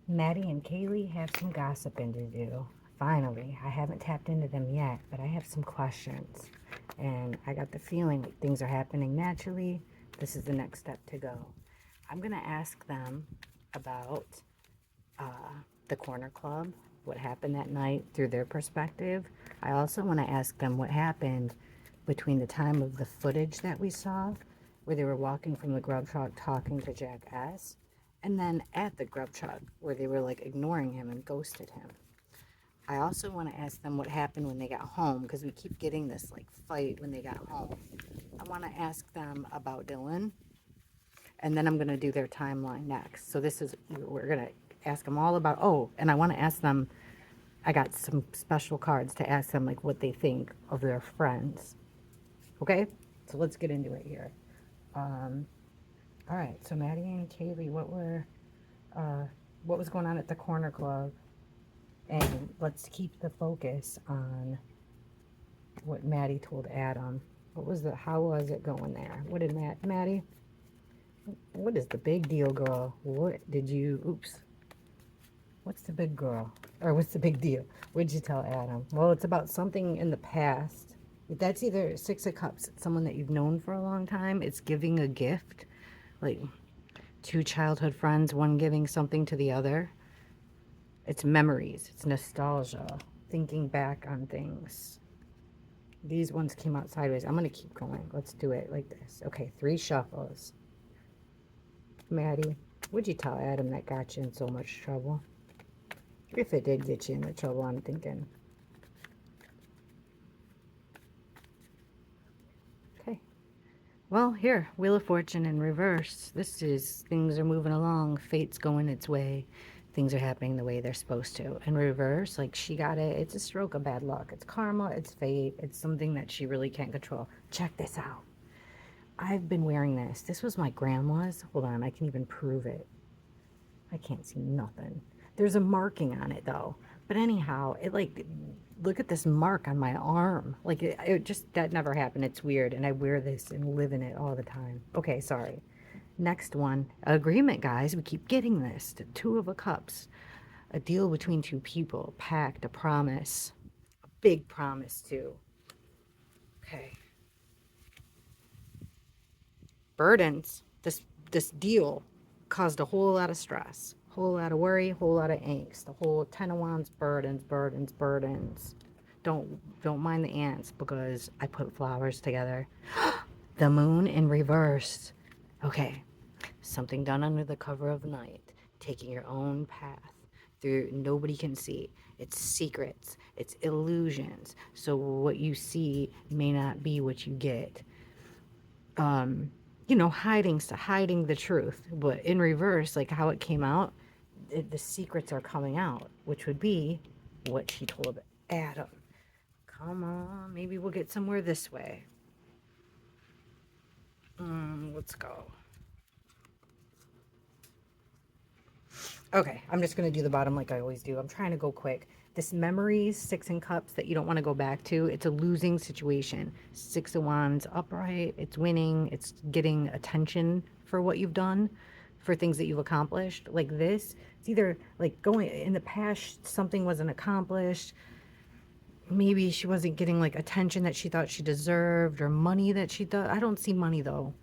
Maddie and Kaylee have some gossiping to do. Finally, I haven't tapped into them yet, but I have some questions. And I got the feeling that things are happening naturally. This is the next step to go. I'm going to ask them about the Corner Club, what happened that night through their perspective. I also want to ask them what happened between the time of the footage that we saw, where they were walking from the Grub truck talking to Jack S., and then at the Grub truck, where they were like ignoring him and ghosted him. I also want to ask them what happened when they got home, because we keep getting this like fight when they got home. I want to ask them about Dylan, and then I'm going to do their timeline next. So this is, we're going to ask them all about, oh, and I want to ask them, I got some special cards to ask them like what they think of their friends. Okay, so let's get into it here. Um, all right, so Maddie and Kaylee, what was going on at the Corner Club? And let's keep the focus on what Maddie told Adam. How was it going there? What did Maddie, what is the big deal, girl? What's the big girl? Or what's the big deal? What did you tell Adam? Well, it's about something in the past. That's either Six of Cups, it's someone that you've known for a long time. It's giving a gift, like two childhood friends, one giving something to the other. It's memories, it's nostalgia, thinking back on things. These ones came out sideways. I'm going to keep going. Let's do it like this. Okay, 3 shuffles. Maddie, what'd you tell Adam that got you in so much trouble? If it did get you in the trouble, I'm thinking. Okay. Well, here, Wheel of Fortune in reverse. This is, things are moving along. Fate's going its way. Things are happening the way they're supposed to. In reverse, like she got it. It's a stroke of bad luck. It's karma. It's fate. It's something that she really can't control. Check this out. I've been wearing this. This was my grandma's. Hold on, I can even prove it. I can't see nothing. There's a marking on it though. But anyhow, it like, look at this mark on my arm. Like it just, that never happened. It's weird. And I wear this and live in it all the time. Okay, sorry. Next one, agreement, guys. We keep getting this. The Two of Cups. A deal between two people. Pact, a promise. A big promise too. Okay. Burdens. This deal caused a whole lot of stress, whole lot of worry, whole lot of angst. The whole Ten of Wands, burdens, burdens, burdens. Don't mind the ants because I put flowers together. The moon in reverse. Okay, something done under the cover of night, taking your own path through nobody can see. It's secrets, it's illusions. So what you see may not be what you get. Hiding the truth. But in reverse, like how it came out, the secrets are coming out, which would be what she told Adam. Come on, maybe we'll get somewhere this way. Let's go. Okay, I'm just going to do the bottom like I always do. I'm trying to go quick. This memories, 6 in cups that you don't want to go back to, it's a losing situation. 6 of wands upright, it's winning, it's getting attention for what you've done, for things that you've accomplished. Like this, it's either like going in the past, something wasn't accomplished. Maybe she wasn't getting like attention that she thought she deserved, or money that she thought. I don't see money though.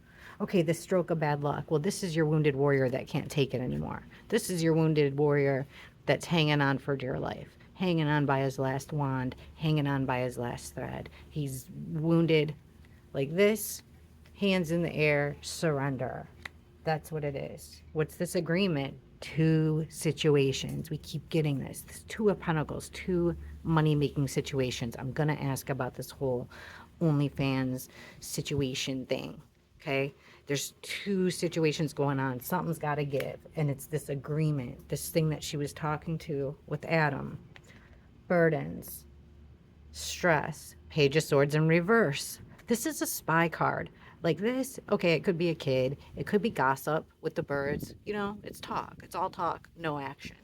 Okay, the stroke of bad luck. Well, this is your wounded warrior that can't take it anymore. This is your wounded warrior that's hanging on for dear life, hanging on by his last wand, hanging on by his last thread. He's wounded like this, hands in the air, surrender. That's what it is. What's this agreement? 2 situations. We keep getting this. This 2 of Pentacles, 2 money-making situations. I'm going to ask about this whole OnlyFans situation thing. Okay? There's 2 situations going on. Something's got to give. And it's this agreement, this thing that she was talking to with Adam. Burdens, stress, Page of Swords in reverse. This is a spy card. Like this, okay, it could be a kid. It could be gossip with the birds. It's talk. It's all talk, no action.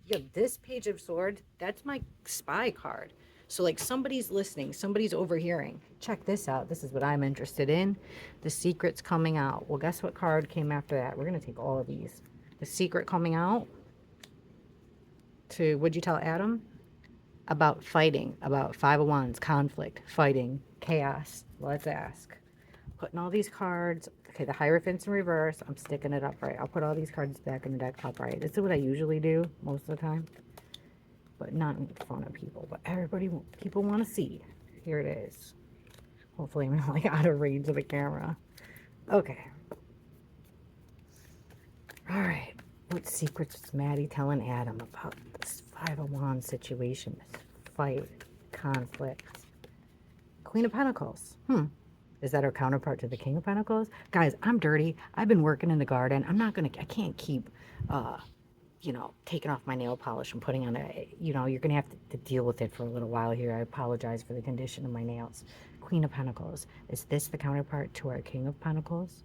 Yeah, this Page of Swords, that's my spy card. So like somebody's listening, somebody's overhearing. Check this out. This is what I'm interested in. The secret's coming out. Well, guess what card came after that? We're going to take all of these. The secret coming out. to, what'd you tell Adam? About fighting, about Five of Wands, conflict, fighting, chaos. Let's ask. Putting all these cards, okay, the Hierophant's in reverse. I'm sticking it upright. I'll put all these cards back in the deck upright. This is what I usually do most of the time, but not in front of people. But people want to see. Here it is. Hopefully I'm like out of range of the camera. Okay. All right. What secrets is Maddie telling Adam about this Five of Wands situation? This fight, conflict. Queen of Pentacles. Is that her counterpart to the King of Pentacles? Guys, I'm dirty. I've been working in the garden. I can't keep, taking off my nail polish and putting on you're going to have to deal with it for a little while here. I apologize for the condition of my nails. Queen of Pentacles. Is this the counterpart to our King of Pentacles?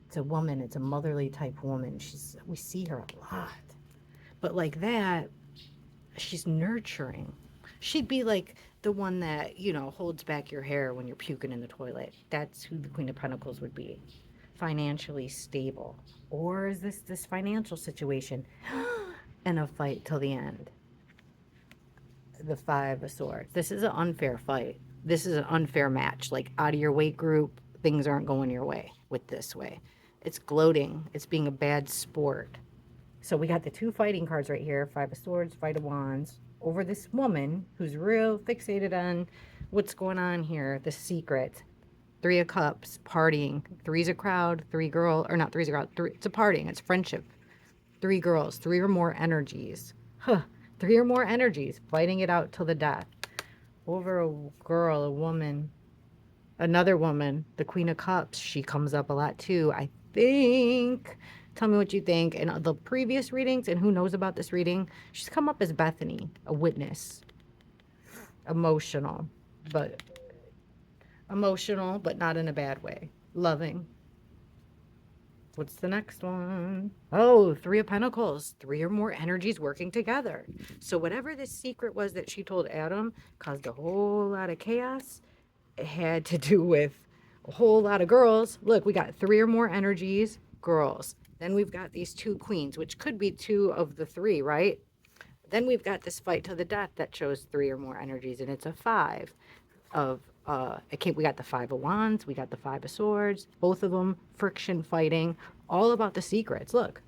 It's a woman. It's a motherly type woman. We see her a lot. But like that, she's nurturing. She'd be like the one that, holds back your hair when you're puking in the toilet. That's who the Queen of Pentacles would be. Financially stable. Or is this financial situation and a fight till the end? The Five of Swords. This is an unfair fight. This is an unfair match. Like out of your weight group, things aren't going your way with this way. It's gloating. It's being a bad sport. So we got the two fighting cards right here. Five of Swords, Five of Wands. Over this woman who's real fixated on what's going on here. The secret. Three of Cups, partying. Three's a crowd, three girl, or not three's a crowd. It's a partying. It's friendship. Three girls, three or more energies. Three or more energies. Fighting it out till the death. Over a girl, a woman. Another woman, the Queen of Cups. She comes up a lot too, I think. Tell me what you think. And the previous readings, and who knows about this reading, she's come up as Bethany, a witness. Emotional, but not in a bad way. Loving. What's the next one? Oh, Three of Pentacles. Three or more energies working together. So whatever this secret was that she told Adam caused a whole lot of chaos. It had to do with a whole lot of girls. Look, we got three or more energies, girls. Then we've got these two queens, which could be two of the three, right? Then we've got this fight to the death that shows three or more energies, and it's a five of, we got the Five of Wands, we got the Five of Swords, both of them friction fighting, all about the secrets, look.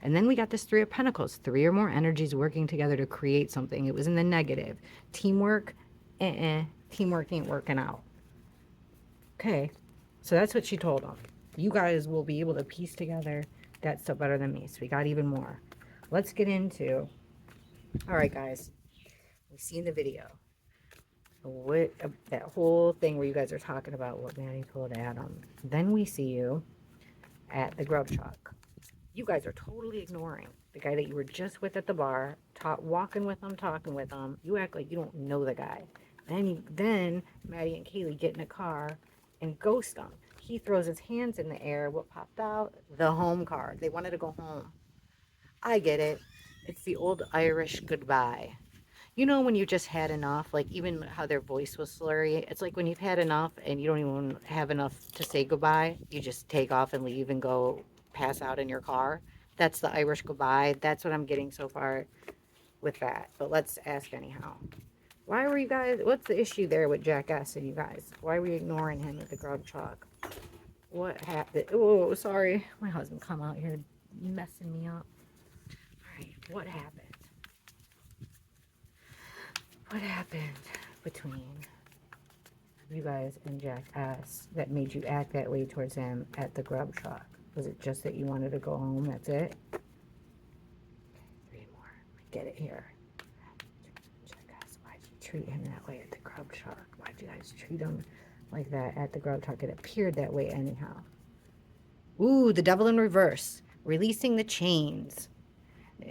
And then we got this Three of Pentacles, three or more energies working together to create something. It was in the negative. Teamwork, teamwork ain't working out. Okay, so that's what she told them. You guys will be able to piece together that stuff better than me. So we got even more. Let's get into, all right, guys, we've seen the video. What that whole thing where you guys are talking about what Maddie told Adam. Then we see you at the Grub truck. You guys are totally ignoring the guy that you were just with at the bar, walking with him, talking with him. You act like you don't know the guy. Then Maddie and Kaylee get in a car and ghost him. He throws his hands in the air. What popped out? The home card. They wanted to go home. I get it. It's the old Irish goodbye. You know when you just had enough, like even how their voice was slurry. It's like when you've had enough and you don't even have enough to say goodbye. You just take off and leave and go pass out in your car. That's the Irish goodbye. That's what I'm getting so far with that. But let's ask anyhow. Why were you guys, what's the issue there with Jack S and you guys? Why were you ignoring him at the Grub truck? What happened? Oh, sorry. My husband come out here messing me up. All right, what happened? What happened between you guys and Jack S that made you act that way towards him at the Grub truck? Was it just that you wanted to go home? That's it? Okay, three more. Get it here. Why'd you treat him that way at the Grub truck? Why'd you guys treat him like that at the Grub truck? It appeared that way anyhow. Ooh, the Devil in reverse. Releasing the chains.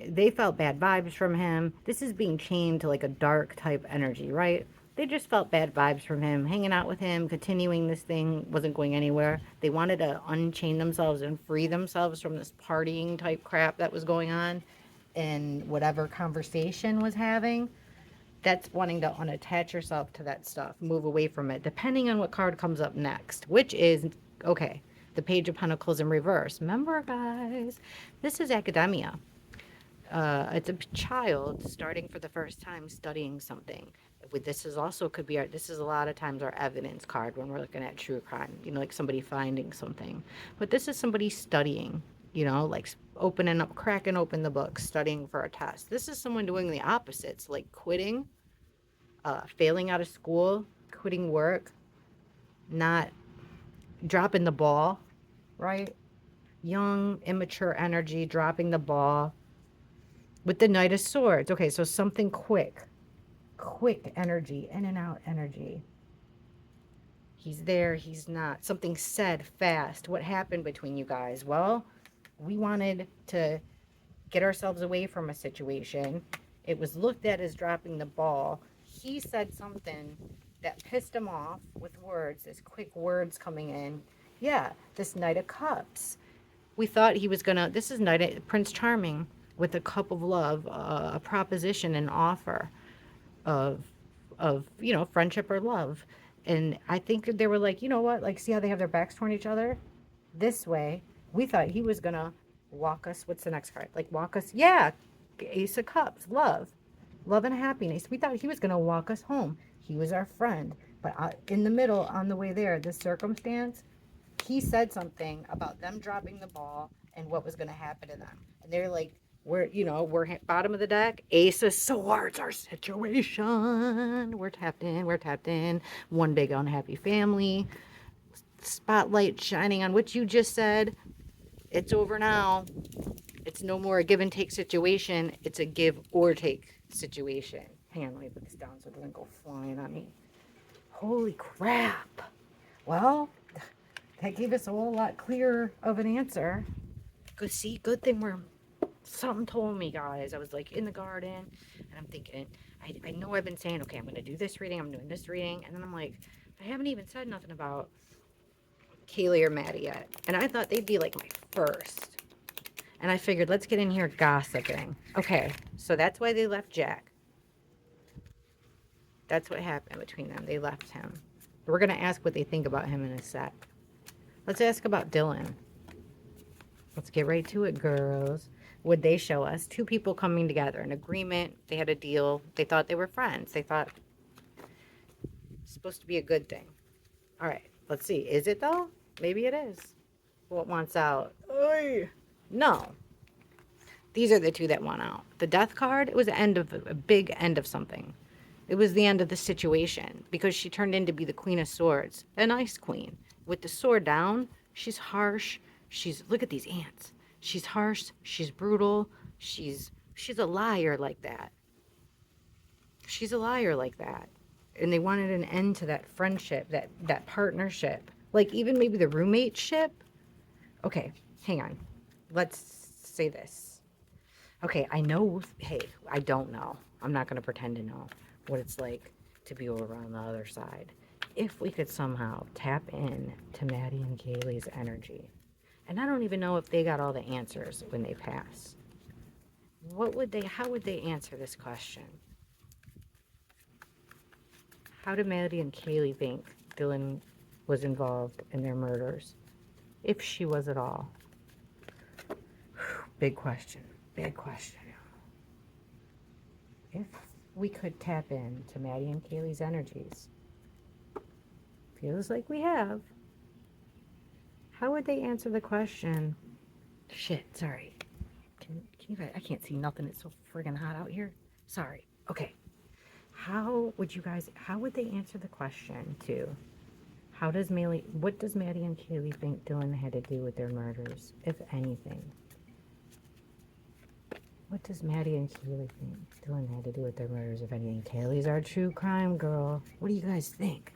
They felt bad vibes from him. This is being chained to like a dark type energy, right? They just felt bad vibes from him. Hanging out with him, continuing this thing wasn't going anywhere. They wanted to unchain themselves and free themselves from this partying type crap that was going on and whatever conversation was having. That's wanting to unattach yourself to that stuff, move away from it, depending on what card comes up next, which is, okay, the Page of Pentacles in reverse. Remember, guys, this is academia. It's a child starting for the first time studying something. With this is also could be our, this is a lot of times our evidence card when we're looking at true crime, you know, like somebody finding something. But this is somebody studying, you know, like opening up, cracking open the book, studying for a test. This is someone doing the opposites, like quitting, failing out of school, quitting work, not dropping the ball, right? Young, immature energy, dropping the ball with the Knight of Swords. Okay, so something quick energy, in and out energy. He's there, he's not. Something said fast. What happened between you guys? Well, we wanted to get ourselves away from a situation. It was looked at as dropping the ball. He said something that pissed him off with words, this quick words coming in. Yeah, this Knight of Cups. We thought he was gonna, this is Prince Charming with a cup of love, a proposition, an offer of you know, friendship or love. And I think they were like, you know what, like, see how they have their backs toward each other this way. We thought he was gonna walk us, what's the next card, like walk us, yeah, Ace of Cups, love and happiness. We thought he was gonna walk us home. He was our friend, but in the middle, on the way there, this circumstance, he said something about them dropping the ball and what was going to happen to them. And they're like, we're, you know, we're bottom of the deck. Ace of Swords, our situation. We're tapped in. We're tapped in. One big unhappy family. Spotlight shining on what you just said. It's over now. It's no more a give and take situation. It's a give or take situation. Hang on, let me put this down so it doesn't go flying on me. Holy crap. Well, that gave us a whole lot clearer of an answer. Good, see, good thing we're, something told me, guys. I was like in the garden and I'm thinking, I know I've been saying, okay, I'm going to do this reading, I'm doing this reading. And then I'm like, I haven't even said nothing about Kaylee or Maddie yet. And I thought they'd be like my first. And I figured, let's get in here gossiping. Okay, so that's why they left Jack. That's what happened between them. They left him. We're going to ask what they think about him in a sec. Let's ask about Dylan. Let's get right to it, girls. Would they show us two people coming together, an agreement? They had a deal. They thought they were friends. They thought it's supposed to be a good thing. All right, let's see. Is it though? Maybe it is. What wants out? Oy. No. These are the two that want out. The death card, it was the end of a big end of something. It was the end of the situation because she turned in to be the Queen of Swords, a nice queen. With the sword down, she's harsh. She's, look at these ants. She's harsh. She's brutal. She's a liar like that. She's a liar like that. And they wanted an end to that friendship, that partnership. Like even maybe the roommate ship. Okay, hang on. Let's say this. Okay, I know, hey, I don't know. I'm not going to pretend to know what it's like to be over on the other side. If we could somehow tap in to Maddie and Kaylee's energy, and I don't even know if they got all the answers when they pass. How would they answer this question? How do Maddie and Kaylee think Dylan was involved in their murders? If she was at all. Big question. Big question. If we could tap in to Maddie and Kaylee's energies, feels like we have, how would they answer the question? Shit, sorry. Can you guys, I can't see nothing. It's so friggin' hot out here. Sorry. Okay. How would they answer the question to, what does Maddie and Kaylee think Dylan had to do with their murders, if anything? What does Maddie and Kaylee think Dylan had to do with their murders, if anything? Kaylee's our true crime girl. What do you guys think?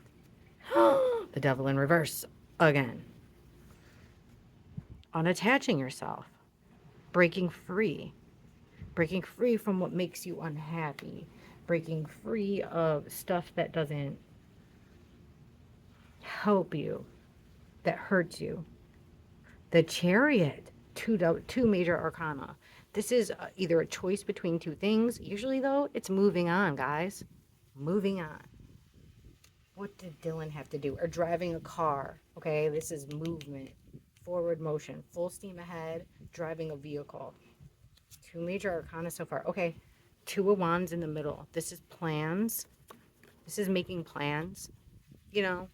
The devil in reverse again. Unattaching yourself. Breaking free from what makes you unhappy. Breaking free of stuff that doesn't help you, that hurts you. The Chariot, two major arcana. This is either a choice between two things. Usually, though, it's moving on, guys. Moving on. What did Dylan have to do? Or driving a car. Okay, this is movement. Forward motion. Full steam ahead. Driving a vehicle. Two major arcana so far. Okay. Two of Wands in the middle. This is plans. This is making plans. You know,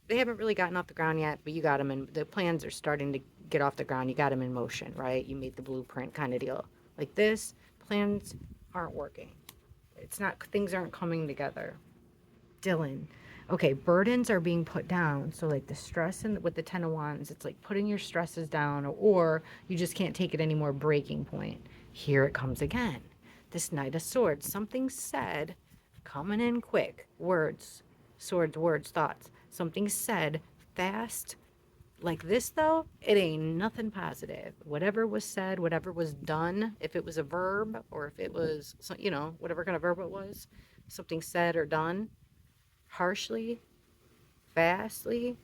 they haven't really gotten off the ground yet, but you got them in. The plans are starting to get off the ground. You got them in motion, right? You made the blueprint kind of deal. Like this, plans aren't working. It's not, things aren't coming together. Dylan. Okay, burdens are being put down. So like the stress and with the 10 of Wands, it's like putting your stresses down, or you just can't take it anymore, breaking point. Here it comes again. This Knight of Swords, something said, coming in quick, words, swords, words, thoughts. Something said fast. Like this though, it ain't nothing positive. Whatever was said, whatever was done, if it was a verb or if it was, you know, whatever kind of verb it was, something said or done harshly, fastly,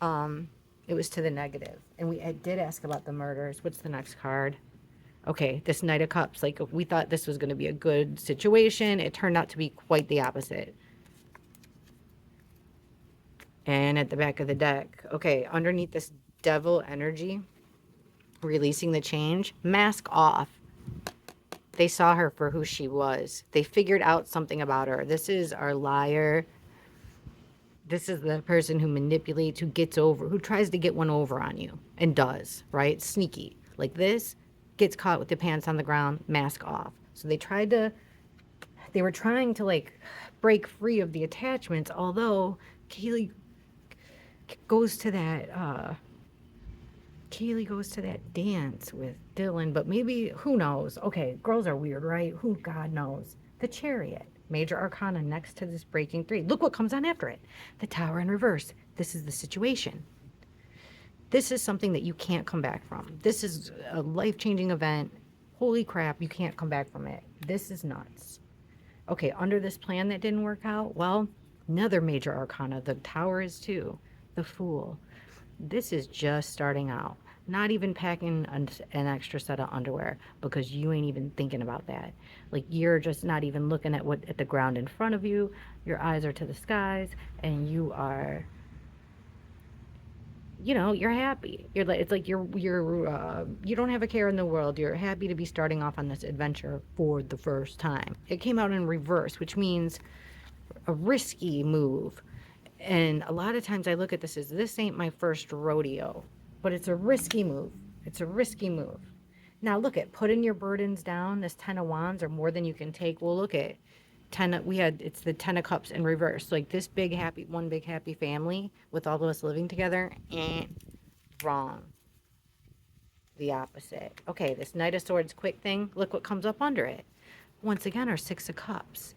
it was to the negative. And I did ask about the murders. What's the next card? Okay, this Knight of Cups. Like, we thought this was going to be a good situation. It turned out to be quite the opposite. And at the back of the deck, okay, underneath this devil energy, releasing the change, mask off. They saw her for who she was. They figured out something about her. This is our liar. This is the person who manipulates, who gets over, who tries to get one over on you and does, right? Sneaky. Like this, gets caught with the pants on the ground, mask off. So they were trying to like break free of the attachments, although Kaylee goes to that dance with Dylan, but maybe, who knows? Okay, girls are weird, right? Who, God knows. The Chariot, major arcana next to this breaking three. Look what comes on after it. The Tower in reverse. This is the situation. This is something that you can't come back from. This is a life-changing event. Holy crap, you can't come back from it. This is nuts. Okay, under this plan that didn't work out, well, another major arcana. The Tower is too. The Fool. This is just starting out. Not even packing an extra set of underwear because you ain't even thinking about that. Like, you're just not even looking at the ground in front of you. Your eyes are to the skies, and you are, you know, you're happy. You're like, it's like you don't have a care in the world. You're happy to be starting off on this adventure for the first time. It came out in reverse, which means a risky move. And a lot of times I look at this as, this ain't my first rodeo, but it's a risky move. It's a risky move. Now look at putting your burdens down. This 10 of Wands are more than you can take. Well, look at it's the 10 of Cups in reverse. Like this one big happy family with all of us living together. Wrong. The opposite. Okay, this Knight of Swords quick thing. Look what comes up under it. Once again, our 6 of Cups.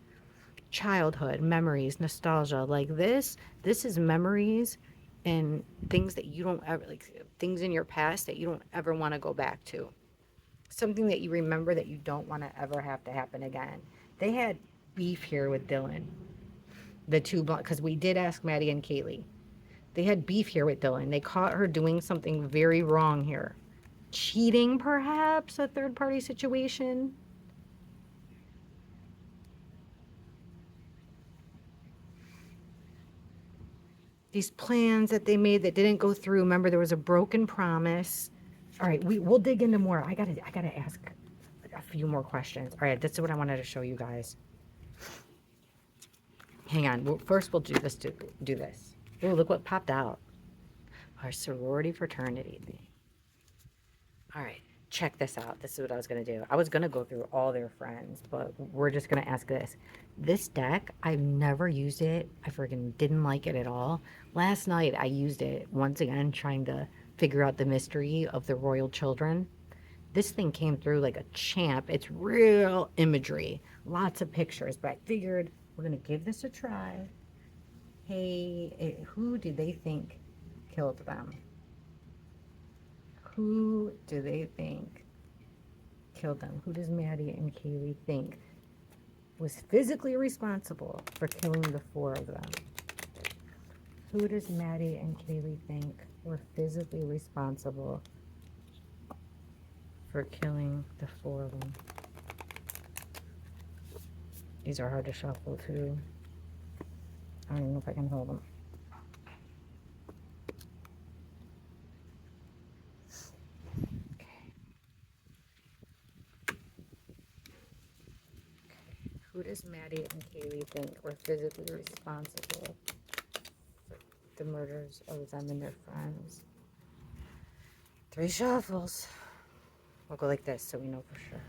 Childhood, memories, nostalgia. Like this is memories and things that you don't ever, like things in your past that you don't ever want to go back to. Something that you remember that you don't want to ever have to happen again. They had beef here with Dylan. The two, because we did ask Maddie and Kaylee. They had beef here with Dylan. They caught her doing something very wrong here. Cheating, perhaps, a third-party situation. These plans that they made that didn't go through. Remember, there was a broken promise. All right, we'll dig into more. I gotta ask a few more questions. All right, this is what I wanted to show you guys. Hang on. First, we'll do this. Do this. Oh, look what popped out. Our sorority fraternity thing. All right, check this out. This is what I was gonna do. I was gonna go through all their friends, but we're just gonna ask this. This deck, I've never used it. I freaking didn't like it at all. Last night, I used it once again, trying to figure out the mystery of the royal children. This thing came through like a champ. It's real imagery, lots of pictures, but I figured we're gonna give this a try. Hey, who do they think killed them? Who do they think killed them? Who does Maddie and Kaylee think was physically responsible for killing the 4 of them? Who does Maddie and Kaylee think were physically responsible for killing the 4 of them? These are hard to shuffle too. I don't even know if I can hold them. Who does Maddie and Kaylee think were physically responsible for the murders of them and their friends? 3 shuffles. We'll go like this so we know for sure.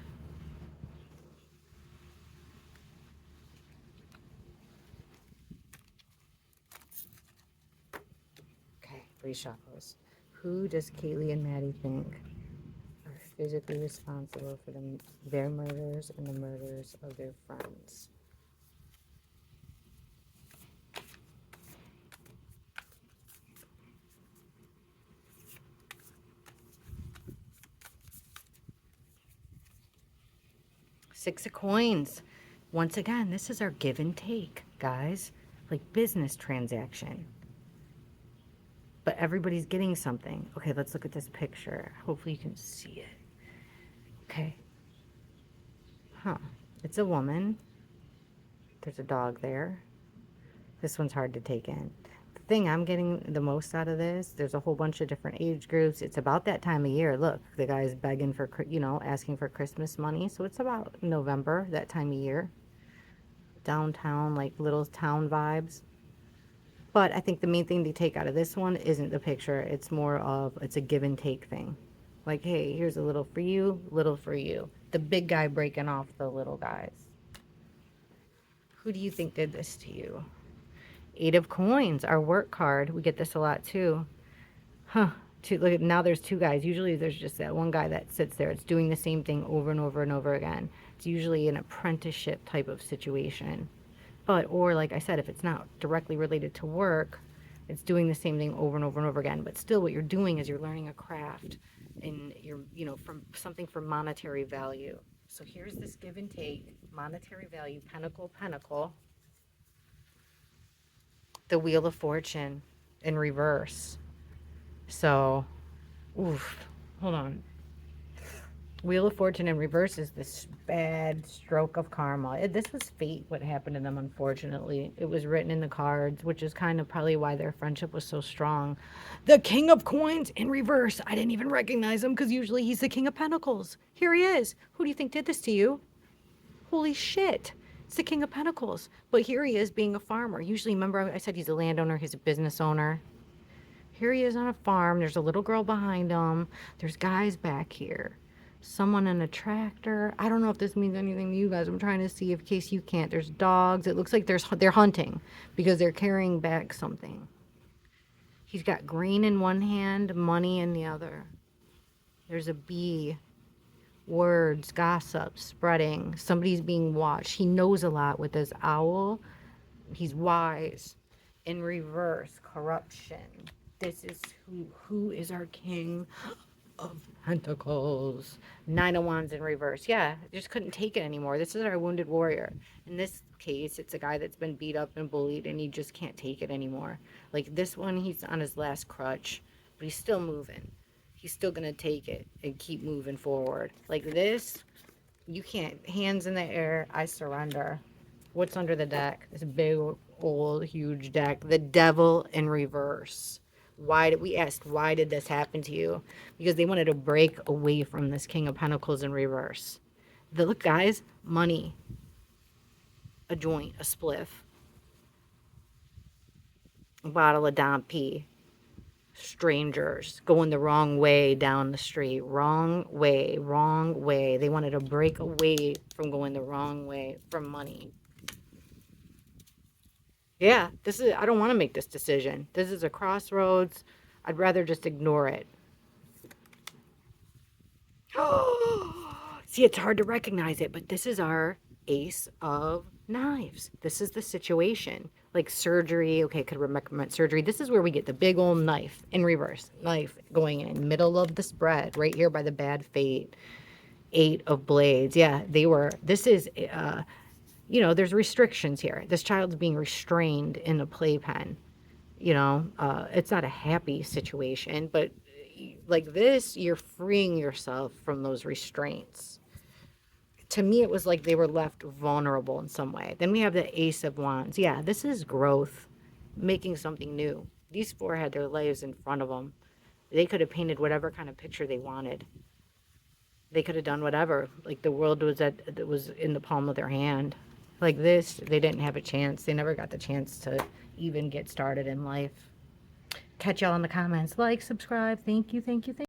Okay, 3 shuffles. Who does Kaylee and Maddie think are physically responsible for their murders and the murders of their friends? Six of coins. Once again, this is our give and take, guys. Like business transaction. But everybody's getting something. Okay, let's look at this picture. Hopefully you can see it. Okay. Huh. It's a woman. There's a dog there. This one's hard to take in. The thing I'm getting the most out of this, there's a whole bunch of different age groups. It's about that time of year. Look, the guy's begging for, asking for Christmas money. So it's about November, that time of year. Downtown, like little town vibes. But I think the main thing to take out of this one isn't the picture. It's more of, it's a give and take thing. Like, hey, here's a little for you, little for you. The big guy breaking off the little guys. Who do you think did this to you? 8 of coins, our work card. We get this a lot too. Huh. Look, now there's 2 guys. Usually there's just that one guy that sits there. It's doing the same thing over and over and over again. It's usually an apprenticeship type of situation. But, or like I said, if it's not directly related to work, it's doing the same thing over and over and over again. But still what you're doing is you're learning a craft and you're, from something for monetary value. So here's this give and take, monetary value, pentacle, the Wheel of Fortune in reverse. So, oof, hold on. Wheel of Fortune in reverse is this bad stroke of karma. This was fate, what happened to them, unfortunately. It was written in the cards, which is kind of probably why their friendship was so strong. The King of Coins in reverse. I didn't even recognize him because usually he's the King of Pentacles. Here he is. Who do you think did this to you? Holy shit. It's the King of Pentacles. But here he is being a farmer. Usually, remember I said he's a landowner, he's a business owner. Here he is on a farm. There's a little girl behind him. There's guys back here. Someone in a tractor. I don't know if this means anything to you guys. I'm trying to see in case you can't. There's dogs. It looks like they're hunting because they're carrying back something. He's got grain in one hand, money in the other. There's a bee. Words, gossip, spreading. Somebody's being watched. He knows a lot with his owl. He's wise. In reverse, corruption. This is who is our King of Pentacles. 9 of Wands in reverse. Yeah, just couldn't take it anymore. This is our wounded warrior. In this case, it's a guy that's been beat up and bullied and he just can't take it anymore. Like this one, he's on his last crutch, but he's still moving. He's still going to take it and keep moving forward. Like this, you can't. Hands in the air, I surrender. What's under the deck? This big, old, huge deck. The Devil in reverse. We asked, why did this happen to you? Because they wanted to break away from this King of Pentacles in reverse. Look, guys, money, a joint, a spliff, a bottle of Dom P, strangers going the wrong way down the street. Wrong way, wrong way. They wanted to break away from going the wrong way from money. Yeah, I don't want to make this decision. This is a crossroads. I'd rather just ignore it. See, it's hard to recognize it, but this is our Ace of Knives. This is the situation. Like surgery. Okay, could recommend surgery. This is where we get the big old knife in reverse. Knife going in middle of the spread, right here by the bad fate. 8 of Blades. Yeah, this is... there's restrictions here. This child's being restrained in a playpen. It's not a happy situation, but like this, you're freeing yourself from those restraints. To me, it was like they were left vulnerable in some way. Then we have the Ace of Wands. Yeah, this is growth, making something new. These 4 had their lives in front of them. They could have painted whatever kind of picture they wanted. They could have done whatever. Like the world was in the palm of their hand. Like this, they didn't have a chance. They never got the chance to even get started in life. Catch y'all in the comments. Like, subscribe. Thank you, thank you, thank you.